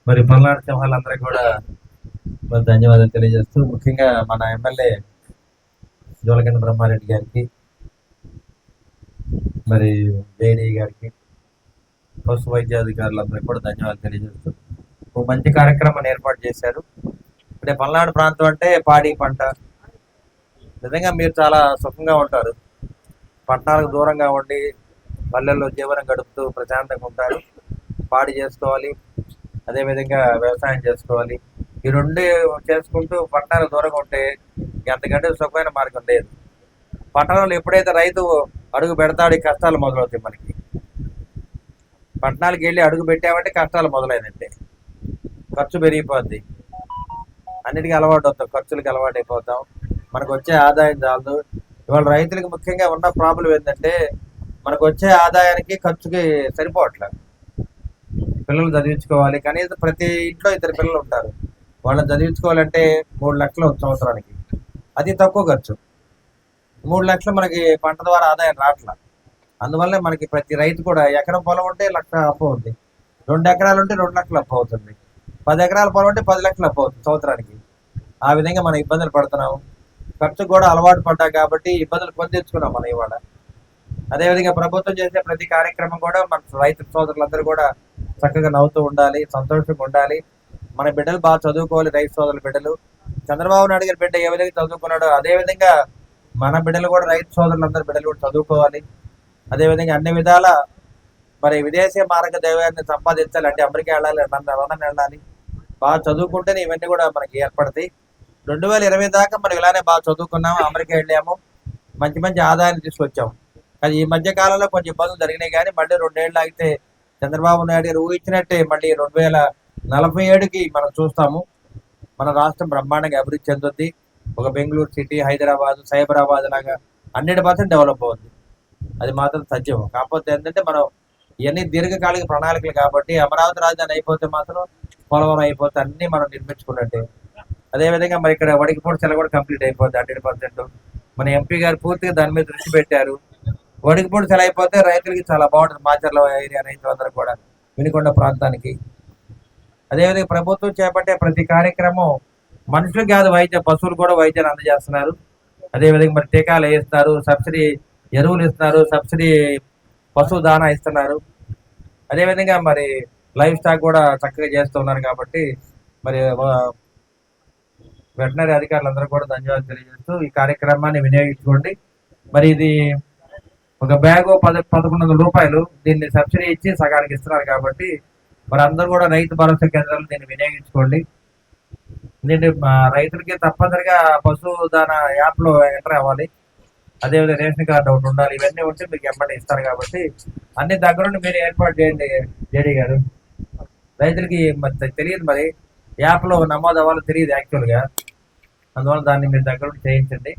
మరి పల్నాడు సింహాలందరికీ కూడా మరి ధన్యవాదాలు తెలియజేస్తూ, ముఖ్యంగా మన ఎమ్మెల్యే జోలకండ బ్రహ్మారెడ్డి గారికి, మరి జేడీ గారికి, పశు వైద్యాధికారులందరికీ కూడా ధన్యవాదాలు తెలియజేస్తూ ఒక మంచి కార్యక్రమాన్ని ఏర్పాటు చేశారు. అంటే పల్నాడు ప్రాంతం అంటే పాడి పంట. నిజంగా మీరు చాలా సుఖంగా ఉంటారు. పట్టణాలకు దూరంగా ఉండి పల్లెల్లో జీవనం గడుపుతూ ప్రశాంతంగా ఉంటారు. పాడి చేసుకోవాలి, అదేవిధంగా వ్యవసాయం చేసుకోవాలి. ఈ రెండు చేసుకుంటూ పట్టణాలకు దూరంగా ఉంటే ఎంతకంటే సుఖమైన మార్గం లేదు. పట్టణంలో ఎప్పుడైతే రైతు అడుగు పెడతాడు ఈ కష్టాలు మొదలవుతాయి మనకి. పట్టణాలకు వెళ్ళి అడుగు పెట్టామంటే కష్టాలు మొదలైనట్టే. ఖర్చు పెరిగిపోద్ది, అన్నిటికీ అలవాటు అవుతాం, ఖర్చులకి అలవాటు అయిపోతాం, మనకు వచ్చే ఆదాయం చాలదు. ఇవాళ రైతులకు ముఖ్యంగా ఉన్న ప్రాబ్లం ఏంటంటే మనకు వచ్చే ఆదాయానికి ఖర్చుకి సరిపోవట్లేదు. పిల్లలు చదివించుకోవాలి, కనీసం ప్రతి ఇంట్లో 2 పిల్లలు ఉంటారు. వాళ్ళని చదివించుకోవాలంటే 3 లక్షలు సంవత్సరానికి, అది తక్కువ ఖర్చు. 3 లక్షలు మనకి పంట ద్వారా ఆదాయం రావట్లా. అందువల్ల మనకి ప్రతి రైతు కూడా ఎకరం పొలం ఉంటే 1 లక్ష అప్పు అవుతుంది, 2 ఎకరాలు ఉంటే 2 లక్షలు అప్పు అవుతుంది, 10 ఎకరాల పొలం ఉంటే 10 లక్షలు అప్పు అవుతుంది సంవత్సరానికి. ఆ విధంగా మనం ఇబ్బందులు పడుతున్నాము. ఖర్చు కూడా అలవాటు పడ్డా కాబట్టి ఇబ్బందులు కొని తెచ్చుకున్నాం మనం ఇవాళ. అదేవిధంగా ప్రభుత్వం చేసే ప్రతి కార్యక్రమం కూడా మన రైతు సోదరులందరూ కూడా చక్కగా నవ్వుతూ ఉండాలి, సంతోషంగా ఉండాలి. మన బిడ్డలు బాగా చదువుకోవాలి, రైతు సోదరుల బిడ్డలు. చంద్రబాబు నాయుడు గారి బిడ్డ ఏ విధంగా చదువుకున్నాడో అదేవిధంగా మన బిడ్డలు కూడా, రైతు సోదరులందరి బిడ్డలు కూడా చదువుకోవాలి. అదేవిధంగా అన్ని విధాల మరి విదేశీ మార్గ దైవాన్ని సంపాదించాలి అంటే అమెరికా వెళ్ళాలి, లండన్ వెళ్ళాలి. బాగా చదువుకుంటేనే ఇవన్నీ కూడా మనకి ఏర్పడతాయి. 2020 దాకా మనం ఇలానే బాగా చదువుకున్నాము, అమెరికా వెళ్ళాము, మంచి మంచి ఆదాయాన్ని తీసుకొచ్చాము. కానీ ఈ మధ్య కాలంలో కొంచెం ఇబ్బందులు జరిగినాయి. కానీ మళ్ళీ 2 ఏళ్ళు ఆగితే చంద్రబాబు నాయుడు గారు ఊహించినట్టే మళ్ళీ 2047కి మనం చూస్తాము. మన రాష్ట్రం బ్రహ్మాండంగా అభివృద్ధి చెందుద్ది. ఒక బెంగళూరు సిటీ, హైదరాబాద్, సైబరాబాద్ లాగా 100% డెవలప్ అవుతుంది. అది మాత్రం సత్యం. కాకపోతే ఏంటంటే మనం ఇవన్నీ దీర్ఘకాలిక ప్రణాళికలు కాబట్టి అమరావతి రాజధాని అయిపోతే మాత్రం పోలవరం అయిపోతే అన్ని మనం నిర్మించుకున్నట్టే. అదేవిధంగా మరి ఇక్కడ వడికిపూడి సెల కూడా కంప్లీట్ అయిపోద్ది 100%. మన ఎంపీ గారు పూర్తిగా దాని మీద దృష్టి పెట్టారు. వడికిపూడి సెల అయిపోతే రైతులకి చాలా బాగుంటుంది, మాచర్ల ఏరియా రైతులందరూ కూడా, వినుకొండ ప్రాంతానికి. అదేవిధంగా ప్రభుత్వం చేపట్టే ప్రతి కార్యక్రమం మనుషులకు కాదు వైద్యం, పశువులు కూడా వైద్యాన్ని అందజేస్తున్నారు. అదేవిధంగా మరి టీకాలు వేస్తున్నారు, సబ్సిడీ ఎరువులు ఇస్తున్నారు, సబ్సిడీ పశువు దానా ఇస్తున్నారు. అదేవిధంగా మరి లైఫ్ స్టాక్ కూడా చక్కగా చేస్తున్నారు. కాబట్టి మరి వెటనరీ అధికారులందరూ కూడా ధన్యవాదాలు తెలియజేస్తూ ఈ కార్యక్రమాన్ని వినియోగించుకోండి. మరి ఇది ఒక బ్యాగు 1100 రూపాయలు, దీన్ని సబ్సిడీ ఇచ్చి సగానికి ఇస్తున్నారు. కాబట్టి మరి అందరూ కూడా రైతు భరోసా కేంద్రాలు దీన్ని వినియోగించుకోండి. దీన్ని రైతులకి తప్పనిసరిగా పశువు దానా యాప్లో ఎంటర్ అవ్వాలి. అదేవిధంగా రేషన్ కార్డు ఒకటి ఉండాలి. ఇవన్నీ ఉంటే మీకు ఎమ్మటి ఇస్తారు. కాబట్టి అన్ని దగ్గరుండి మీరు ఏర్పాటు చేయండి జేడీ గారు. రైతులకి మరి తెలియదు, మరి యాప్లో నమోదు అవ్వాలో తెలియదు యాక్చువల్గా. అందువల్ల దాన్ని మీరు దగ్గరుండి చేయించండి.